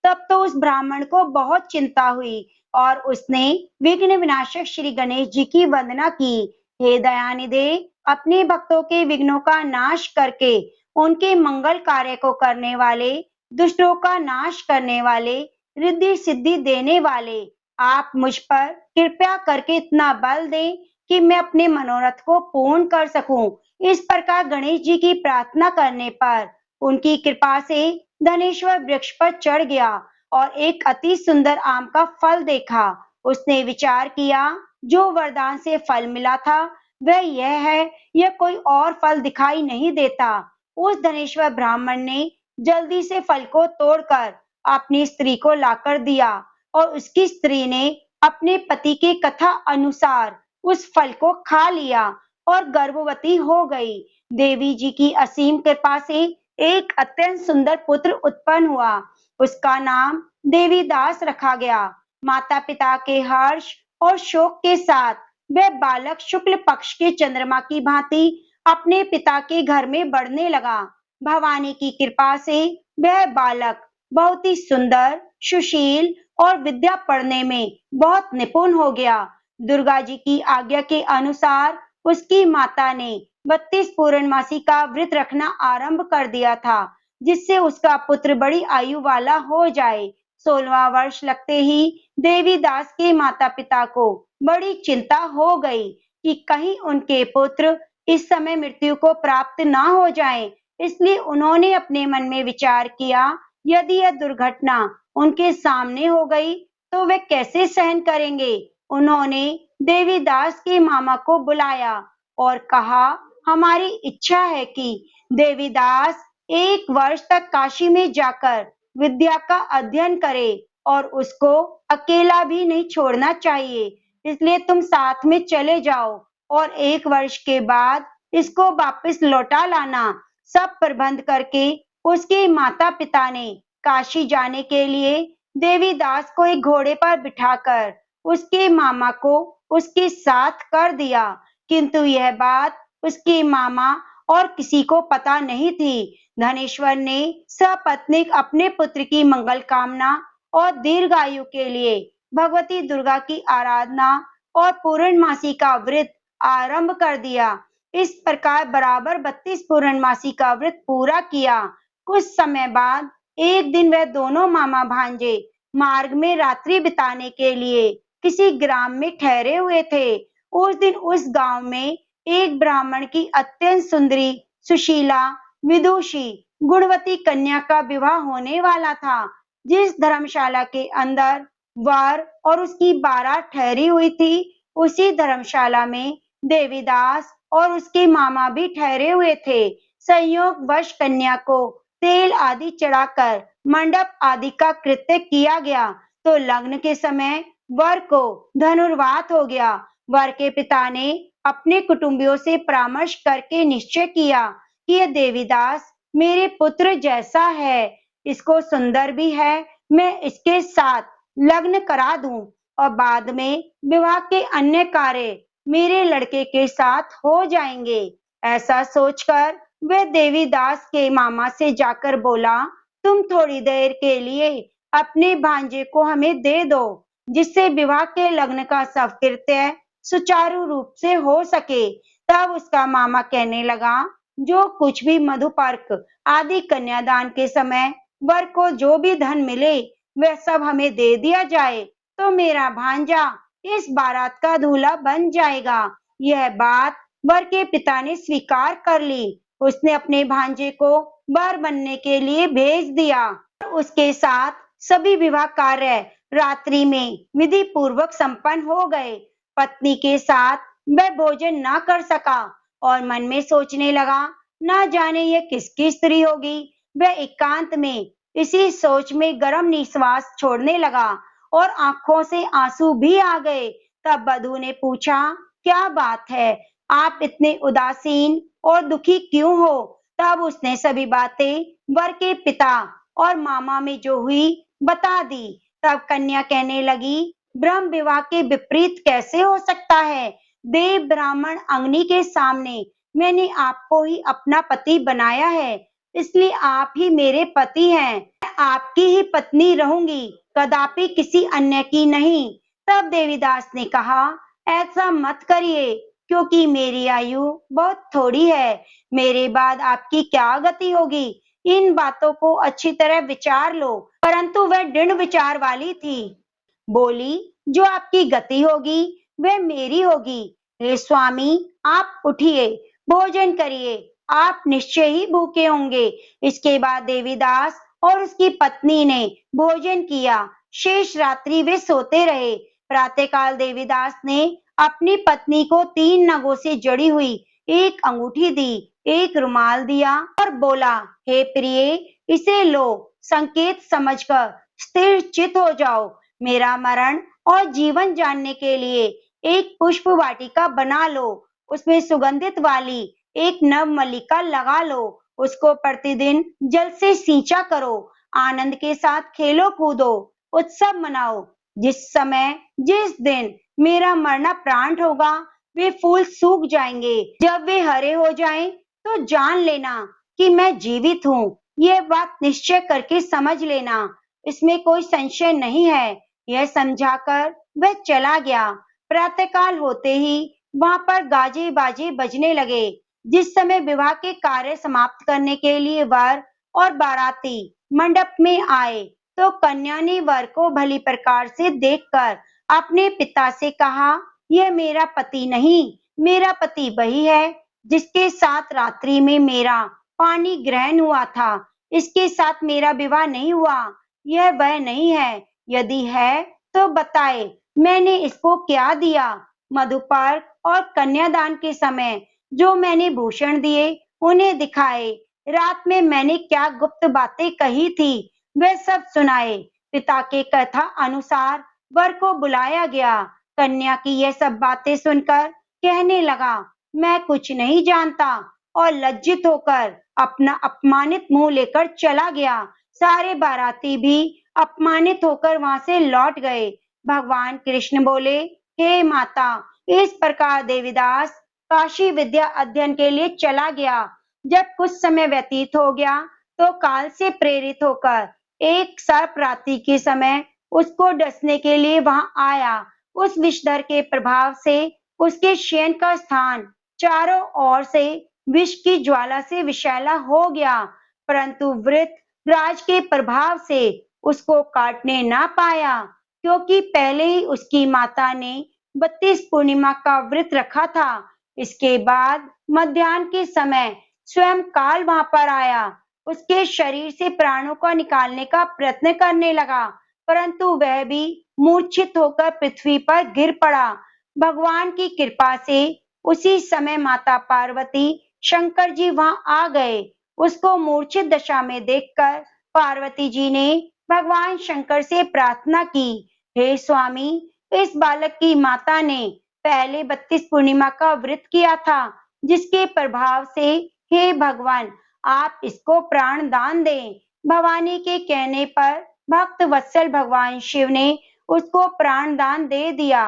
तब तो उस ब्राह्मण को बहुत चिंता हुई और उसने विघ्न विनाशक श्री गणेश जी की वंदना की। हे दयानिधे, अपने भक्तों के विघ्नों का नाश करके उनके मंगल कार्य को करने वाले, दुष्टों का नाश करने वाले, रिद्धि सिद्धि देने वाले, आप मुझ पर कृपया करके इतना बल दें कि मैं अपने मनोरथ को पूर्ण कर सकूं। इस प्रकार गणेश जी की प्रार्थना करने पर उनकी कृपा से धनेश्वर वृक्ष पर चढ़ गया और एक अति सुंदर आम का फल देखा। उसने विचार किया, जो वरदान से फल मिला था वह यह है, यह कोई और फल दिखाई नहीं देता। उस धनेश्वर ब्राह्मण ने जल्दी से फल को तोड़कर अपनी स्त्री को लाकर दिया और उसकी स्त्री ने अपने पति के कथा अनुसार उस फल को खा लिया और गर्भवती हो गई। देवी जी की असीम कृपा से एक अत्यंत सुंदर पुत्र उत्पन्न हुआ। उसका नाम देवीदास रखा गया। माता पिता के हर्ष और शोक के साथ वह बालक शुक्ल पक्ष के चंद्रमा की भांति अपने पिता के घर में बढ़ने लगा। भवानी की कृपा से वह बालक बहुत ही सुंदर, सुशील और विद्या पढ़ने में बहुत निपुण हो गया। दुर्गा जी की आज्ञा के अनुसार उसकी माता ने 32 पूर्णमासी का व्रत रखना आरंभ कर दिया था, जिससे उसका पुत्र बड़ी आयु वाला हो जाए। 16वां वर्ष लगते ही देवीदास के माता पिता को बड़ी चिंता हो गई कि कहीं उनके पुत्र इस समय मृत्यु को प्राप्त ना हो जाए। इसलिए उन्होंने अपने मन में विचार किया, यदि यह दुर्घटना उनके सामने हो गई तो वे कैसे सहन करेंगे। उन्होंने देवीदास के मामा को बुलाया और कहा, हमारी इच्छा है कि देवीदास 1 वर्ष तक काशी में जाकर विद्या का अध्ययन करे और उसको अकेला भी नहीं छोड़ना चाहिए। इसलिए तुम साथ में चले जाओ और 1 वर्ष के बाद इसको वापस लौटा लाना। सब प्रबंध करके उसके माता पिता ने काशी जाने के लिए देवीदास को एक घोड़े पर बिठाकर उसके मामा को उसके साथ कर दिया, किंतु यह बात उसके मामा और किसी को पता नहीं थी। धनेश्वर ने सपत्नीक अपने पुत्र की मंगल कामना और दीर्घायु के लिए भगवती दुर्गा की आराधना और पूर्णमासी का व्रत आरंभ कर दिया। इस प्रकार बराबर 32 पूर्णमासी का व्रत पूरा किया। कुछ समय बाद एक दिन वह दोनों मामा भांजे मार्ग में रात्रि बिताने के लिए किसी ग्राम में ठहरे हुए थे। उस दिन उस गांव में एक ब्राह्मण की अत्यंत सुंदरी, सुशीला, विदुषी, गुणवती कन्या का विवाह होने वाला था। जिस धर्मशाला के अंदर वर और उसकी बारात ठहरी हुई थी, उसी धर्मशाला में देवीदास और उसके मामा भी ठहरे हुए थे। संयोगवश कन्या को तेल आदि चढ़ाकर मंडप आदि का कृत्य किया गया तो लग्न के समय वर को धनुर्वात हो गया। वर के पिता ने अपने कुटुंबियों से परामर्श करके निश्चय किया कि यह देवीदास मेरे पुत्र जैसा है, इसको सुंदर भी है, मैं इसके साथ लग्न करा दूं और बाद में विवाह के अन्य कार्य मेरे लड़के के साथ हो जाएंगे। ऐसा सोचकर वह देवीदास के मामा से जाकर बोला, तुम थोड़ी देर के लिए अपने भांजे को हमें दे दो, जिससे विवाह के लग्न का सब कृत्य सुचारू रूप से हो सके। तब उसका मामा कहने लगा, जो कुछ भी मधुपर्क आदि कन्यादान के समय वर को जो भी धन मिले वह सब हमें दे दिया जाए, तो मेरा भांजा इस बारात का दूल्हा बन जाएगा। यह बात वर के पिता ने स्वीकार कर ली। उसने अपने भांजे को वर बनने के लिए भेज दिया। उसके साथ सभी विवाह कार्य रात्रि में विधि पूर्वक संपन्न हो गए। पत्नी के साथ वह भोजन न कर सका और मन में सोचने लगा, न जाने यह किसकी स्त्री होगी। वह एकांत में इसी सोच में गर्म निश्वास छोड़ने लगा और आंखों से आंसू भी आ गए। तब बधू ने पूछा, क्या बात है, आप इतने उदासीन और दुखी क्यों हो? तब उसने सभी बातें वर के पिता और मामा में जो हुई बता दी। तब कन्या कहने लगी, ब्रह्म विवाह के विपरीत कैसे हो सकता है? देव ब्राह्मण अग्नि के सामने मैंने आपको ही अपना पति बनाया है, इसलिए आप ही मेरे पति हैं। मैं आपकी ही पत्नी रहूंगी, कदापि किसी अन्य की नहीं। तब देवीदास ने कहा, ऐसा मत करिए, क्योंकि मेरी आयु बहुत थोड़ी है। मेरे बाद आपकी क्या गति होगी? इन बातों को अच्छी तरह विचार लो। परंतु वह दृढ़ विचार वाली थी। बोली, जो आपकी गति होगी वह मेरी होगी। हे स्वामी, आप उठिए, भोजन करिए, आप निश्चय ही भूखे होंगे। इसके बाद देवीदास और उसकी पत्नी ने भोजन किया। शेष रात्रि वे सोते रहे। प्रातःकाल देवीदास ने अपनी पत्नी को 3 नगों से जड़ी हुई एक अंगूठी दी, एक रुमाल दिया और बोला, हे प्रिय, इसे लो, संकेत समझकर स्थिर चित हो जाओ। मेरा मरण और जीवन जानने के लिए एक पुष्प वाटिका बना लो, उसमें सुगंधित वाली एक नव मल्लिका लगा लो, उसको प्रतिदिन जल से सींचा करो, आनंद के साथ खेलो कूदो, उत्सव मनाओ। जिस समय जिस दिन मेरा मरना प्राण होगा, वे फूल सूख जाएंगे। जब वे हरे हो जाएं, तो जान लेना कि मैं जीवित हूँ। यह बात निश्चय करके समझ लेना, इसमें कोई संशय नहीं है। यह समझाकर वह चला गया। प्रातःकाल होते ही वहां पर गाजे बाजे बजने लगे। जिस समय विवाह के कार्य समाप्त करने के लिए वर और बाराती मंडप में आए, तो कन्या ने वर को भली प्रकार से देखकर अपने पिता से कहा, यह मेरा पति नहीं, मेरा पति वही है जिसके साथ रात्रि में मेरा पानी ग्रहण हुआ था। इसके साथ मेरा विवाह नहीं हुआ। यह वह नहीं है। यदि है तो बताए, मैंने इसको क्या दिया? मधुपर्क और कन्यादान के समय जो मैंने भूषण दिए, उन्हें दिखाए। रात में मैंने क्या गुप्त बातें कही थी, वे सब सुनाए। पिता के कथा अनुसार वर को बुलाया गया। कन्या की यह सब बातें सुनकर कहने लगा, मैं कुछ नहीं जानता, और लज्जित होकर अपना अपमानित मुंह लेकर चला गया। सारे बाराती भी अपमानित होकर वहां से लौट गए। भगवान कृष्ण बोले, हे माता, इस प्रकार देवीदास काशी विद्या अध्ययन के लिए चला गया। जब कुछ समय व्यतीत हो गया, तो काल से प्रेरित होकर एक सर्प रात्रि के समय उसको डसने के लिए वहां आया। उस विषधर के प्रभाव से उसके शयन का स्थान चारों ओर से विष की ज्वाला से विषैला हो गया, परंतु वृत्त राज के प्रभाव से उसको काटने ना पाया, क्योंकि पहले ही उसकी माता ने 32 पूर्णिमा का व्रत रखा था। इसके बाद मध्याह्न के समय स्वयं काल वहां पर आया। उसके शरीर से प्राणों को निकालने का प्रयत्न करने लगा, परंतु वह भी मूर्छित होकर पृथ्वी पर गिर पड़ा। भगवान की कृपा से उसी समय माता पार्वती शंकर जी वहां आ गए। उसको मूर्छित दशा में देखकर पार्वती जी ने भगवान शंकर से प्रार्थना की, हे स्वामी, इस बालक की माता ने पहले 32 पूर्णिमा का व्रत किया था, जिसके प्रभाव से हे भगवान, आप इसको प्राण दान दें। भवानी के कहने पर भक्त वत्सल भगवान शिव ने उसको प्राण दान दे दिया।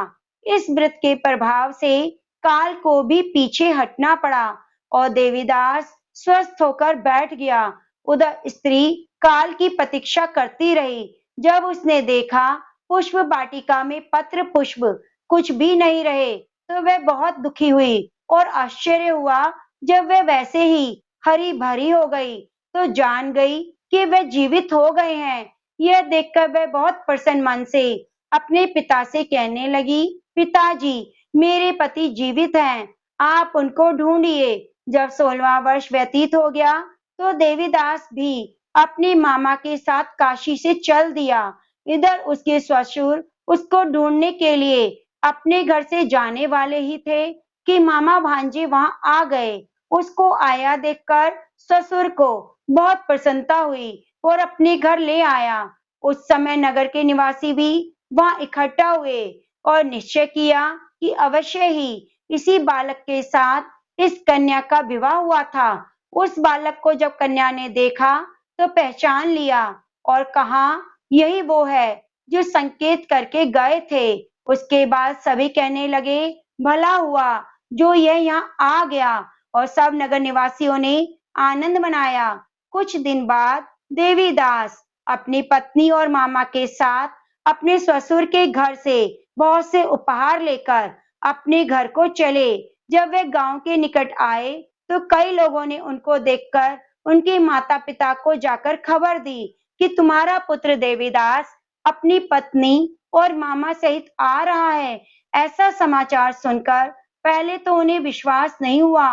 इस व्रत के प्रभाव से काल को भी पीछे हटना पड़ा और देवीदास स्वस्थ होकर बैठ गया। उधर स्त्री काल की प्रतीक्षा करती रही। जब उसने देखा पुष्प वाटिका में पत्र पुष्प कुछ भी नहीं रहे, तो वह बहुत दुखी हुई और आश्चर्य हुआ। जब वह वैसे ही हरी भरी हो गई, तो जान गई कि वह जीवित हो गए हैं। यह देखकर वह बहुत प्रसन्न मन से अपने पिता से कहने लगी, पिताजी, मेरे पति जीवित हैं, आप उनको ढूंढिए। जब 16वां वर्ष व्यतीत हो गया, तो देवीदास भी अपने मामा के साथ काशी से चल दिया। इधर उसके ससुर उसको ढूंढने के लिए अपने घर से जाने वाले ही थे कि मामा भांजे वहां आ गए। उसको आया देखकर ससुर को बहुत प्रसन्नता हुई और अपने घर ले आया। उस समय नगर के निवासी भी वहां इकट्ठा हुए और निश्चय किया कि अवश्य ही इसी बालक के साथ इस कन्या का विवाह हुआ था। उस बालक को जब कन्या ने देखा तो पहचान लिया और कहा, यही वो है जो संकेत करके गए थे। उसके बाद सभी कहने लगे, भला हुआ जो यह यहाँ आ गया, और सब नगर निवासियों ने आनंद मनाया। कुछ दिन बाद देवीदास अपनी पत्नी और मामा के साथ अपने ससुर के घर से बहुत से उपहार लेकर अपने घर को चले। जब वे गांव के निकट आए तो कई लोगों ने उनको देखकर उनके माता पिता को जाकर खबर दी कि तुम्हारा पुत्र देवीदास अपनी पत्नी और मामा सहित आ रहा है। ऐसा समाचार सुनकर पहले तो उन्हें विश्वास नहीं हुआ,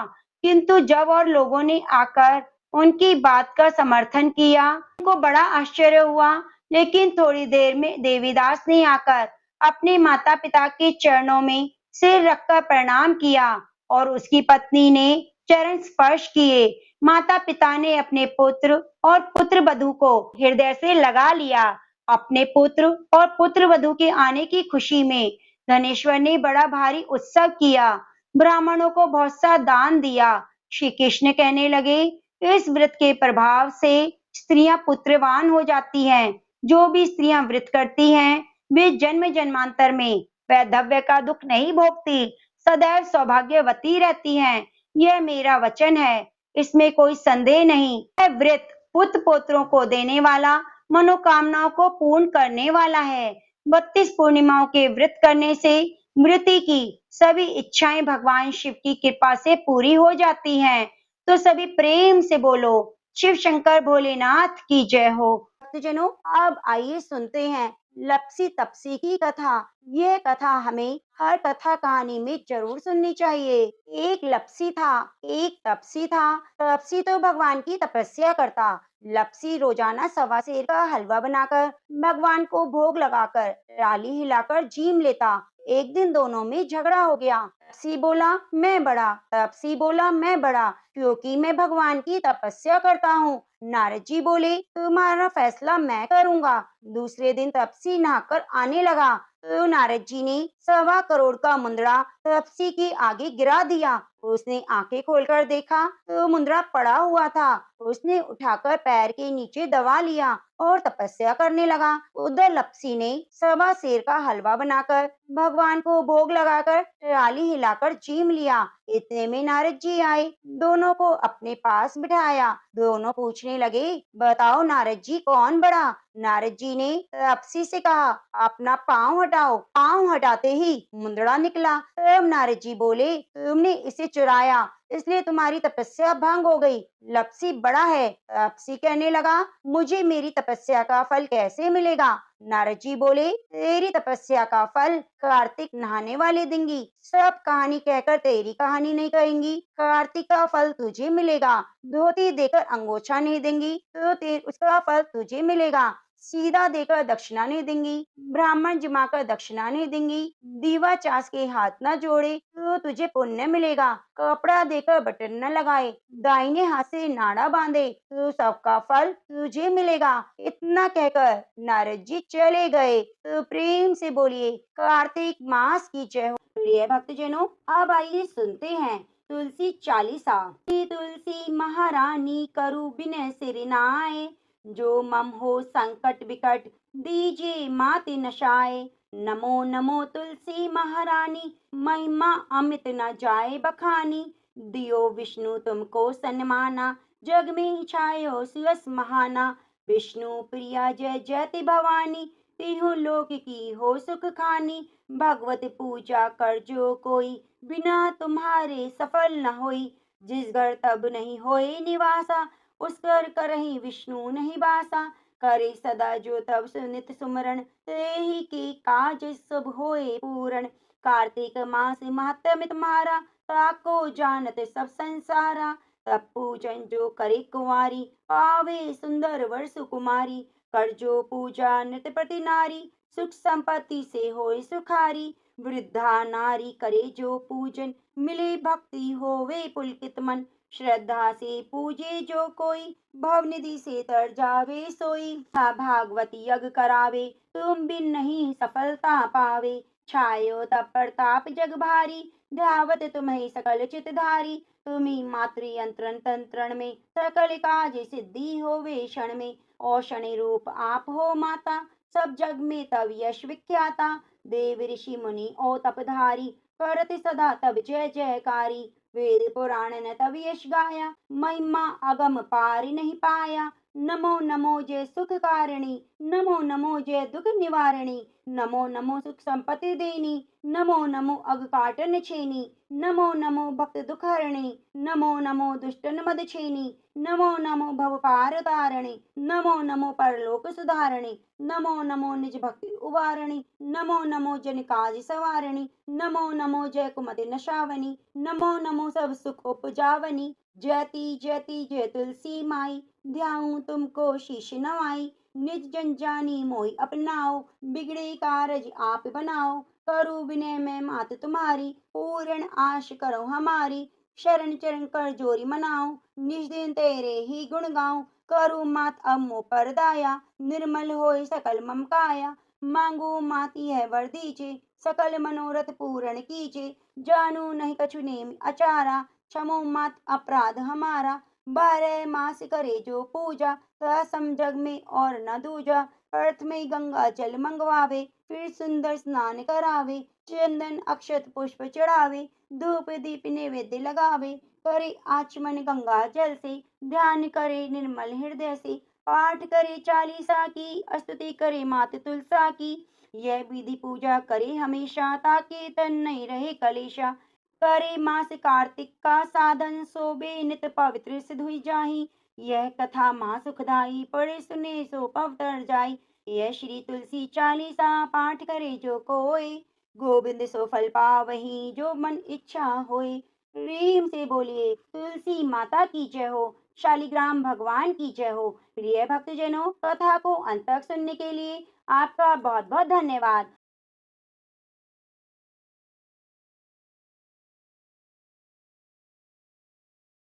किंतु जब और लोगों ने आकर उनकी बात का समर्थन किया, उनको बड़ा आश्चर्य हुआ। लेकिन थोड़ी देर में देवीदास ने आकर अपने माता पिता के चरणों में सिर रखकर प्रणाम किया और उसकी पत्नी ने चरण स्पर्श किए। माता पिता ने अपने पुत्र और पुत्र वधू को हृदय से लगा लिया। अपने पुत्र और पुत्र वधू के आने की खुशी में धनेश्वर ने बड़ा भारी उत्सव किया, ब्राह्मणों को बहुत सा दान दिया। श्री कृष्ण कहने लगे, इस व्रत के प्रभाव से स्त्रियां पुत्रवान हो जाती हैं। जो भी स्त्रियां व्रत करती हैं, वे जन्म जन्मांतर में वैधव्य का दुख नहीं भोगती, सदैव सौभाग्यवती रहती हैं। यह मेरा वचन है, इसमें कोई संदेह नहीं। यह व्रत पुत्र पोत्रों को देने वाला, मनोकामनाओं को पूर्ण करने वाला है। 32 पूर्णिमाओं के व्रत करने से मृत्यु की सभी इच्छाएं भगवान शिव की कृपा से पूरी हो जाती हैं। तो सभी प्रेम से बोलो, शिव शंकर भोलेनाथ की जय हो। भक्तजनों, अब आइए सुनते हैं लपसी तपसी की कथा। यह कथा हमें हर कथा कहानी में जरूर सुननी चाहिए। एक लपसी था, एक तपसी था। तपसी तो भगवान की तपस्या करता। लपसी रोजाना सवा सेर का हलवा बनाकर भगवान को भोग लगाकर राली हिलाकर जीम लेता। एक दिन दोनों में झगड़ा हो गया। तपसी बोला, मैं बड़ा। तपसी बोला, मैं बड़ा क्योंकि मैं भगवान की तपस्या करता हूँ। नारद जी बोले, तुम्हारा फैसला मैं करूंगा। दूसरे दिन तपसी नहाकर आने लगा तो नारद जी ने 1.25 करोड़ का मुंदरा तपसी के आगे गिरा दिया। उसने आंखें खोलकर देखा तो मुंदरा पड़ा हुआ था। उसने उठाकर पैर के नीचे दबा लिया और तपस्या करने लगा। उधर लपसी ने 1.25 सेर का हलवा बनाकर भगवान को भोग लगाकर राली हिलाकर चीम लिया। इतने में नारद जी आए, दोनों को अपने पास बिठाया। दोनों पूछने लगे, बताओ नारद जी कौन बड़ा? नारद जी ने तपसी से कहा, अपना पाँव हटाओ। पाँव हटाते ही मुंदड़ा निकला। तब नारद जी बोले, तुमने इसे चुराया, इसलिए तुम्हारी तपस्या भंग हो गई। लपसी बड़ा है। तपसी कहने लगा, मुझे मेरी तपस्या का फल कैसे मिलेगा? नारद जी बोले, तेरी तपस्या का फल कार्तिक नहाने वाले देंगी। सब कहानी कहकर तेरी कहानी नहीं कहेंगी, कार्तिक का फल तुझे मिलेगा। धोती देकर अंगोछा नहीं देंगी तो उसका फल तुझे मिलेगा। सीधा देकर दक्षिणा नहीं देंगी, ब्राह्मण जिमाकर दक्षिणा नहीं देंगी, दीवा चास के हाथ न जोड़े तो तुझे पुण्य मिलेगा। कपड़ा देकर बटन न लगाए, दाहिने हाथ से नाड़ा बांधे तो सबका फल तुझे मिलेगा। इतना कहकर नारद जी चले गए। तो प्रेम से बोलिए, कार्तिक मास की जय हो। प्रिय भक्तजनों, अब आइए सुनते हैं तुलसी चालीसा। तुलसी महारानी करू बिन सिर नाय, जो मम हो संकट विकट दीजिए माति नशाए। नमो नमो तुलसी महारानी, महिमा अमित न जाए बखानी। दियो विष्णु तुमको सन्माना, जग में छायो सुयस महाना। विष्णु प्रिया जय जयति भवानी, तीनों लोक की हो सुख खानी। भगवत पूजा कर जो कोई, बिना तुम्हारे सफल न होई। जिस घर तब नहीं होए निवासा, उस घर करहि विष्णु नहीं बासा। करे सदा जो तब सुनित सुमरण, ते ही के काज सब होए पूरण। कार्तिक मास महात्म्य तुम्हारा, ताको जानत सब संसारा। तब पूजन जो करे कुंवारी, पावे सुंदर वर सुकुमारी। कर जो पूजा नित प्रति नारी, सुख संपत्ति से होए सुखारी। वृद्धा नारी करे जो पूजन, मिले भक्ति होवे पुलकित मन। श्रद्धा से पूजे जो कोई, भवनिधि से तर जावे सोई। हाँ भागवती यज्ञ करावे, तुम बिन नहीं सफलता पावे। छायो तप प्रताप जग भारी, ध्यावत तुम्हें सकल चितधारी। तुम्ही मातृ यंत्रण तंत्रण में, सकल काज सिद्धि होवे क्षण में। औषणि रूप आप हो माता, सब जग में तब यश विख्याता। देव ऋषि मुनि ओ तपधारी, करत सदा तब जय जयकारी। वेद पुराण न तब यश गाया, महिमा अगम पार नहीं पाया। नमो नमो जय सुख कारिणी, नमो नमो जय दुख निवारिणी। नमो नमो सुख संपत्ति देनी, नमो नमो अग काटन छेनी। नमो नमो भक्त दुख हरणी, नमो नमो दुष्टन मद छेनी। नमो नमो भव पार तारणी, नमो नमो परलोक सुधारणी। नमो नमो निज भक्ति उवारणी, नमो नमो जन काज सवारणी। नमो नमो जय कुमति नशावनी, नमो नमो सब सुख उपजावनी। जयति जयति जय तुलसी माई, ध्याऊं तुमको शीश नवाई। निज जन जानी मोहि अपनाओ, बिगड़े कारज आप बनाओ। करो विनय मैं मात तुम्हारी, पूर्ण आश करो हमारी। शरण चरण कर जोरी मनाओ, निज दिन तेरे ही गुण गाओ। करो मात अब मोह पर दाया, निर्मल होय सकल मम काया। मांगो मात यह वर दीजे, सकल मनोरथ पूर्ण कीजे। जानू नहीं कछु नेम अचारा, क्षमो मात अपराध हमारा। 12 मास करे जो पूजा, सम जग में और न दूजा। अर्थ में गंगा जल मंगवावे, फिर सुंदर स्नान करावे। चंदन अक्षत पुष्प चढ़ावे, धूप दीप नैवेद्य लगावे। करे आचमन गंगा जल से, ध्यान करे निर्मल हृदय से। पाठ करे चालीसा की, स्तुति करे मात तुलसा की। यह विधि पूजा करे हमेशा, ताकि तन नहीं रहे कलेशा। करे मास कार्तिक का साधन, सोबे नित पवित्र सिद्ध हुई जाहि। यह कथा माँ सुखदाई, पढ़े सुने सो पवतर जाई। यह श्री तुलसी चालीसा, पाठ करे जो कोय। गोविंद सो फल पावही, जो मन इच्छा होय। प्रेम से बोलिए तुलसी माता की जय हो, शालिग्राम भगवान की जय हो। प्रिय भक्तजनों, कथा को अंत तक सुनने के लिए आपका बहुत बहुत धन्यवाद।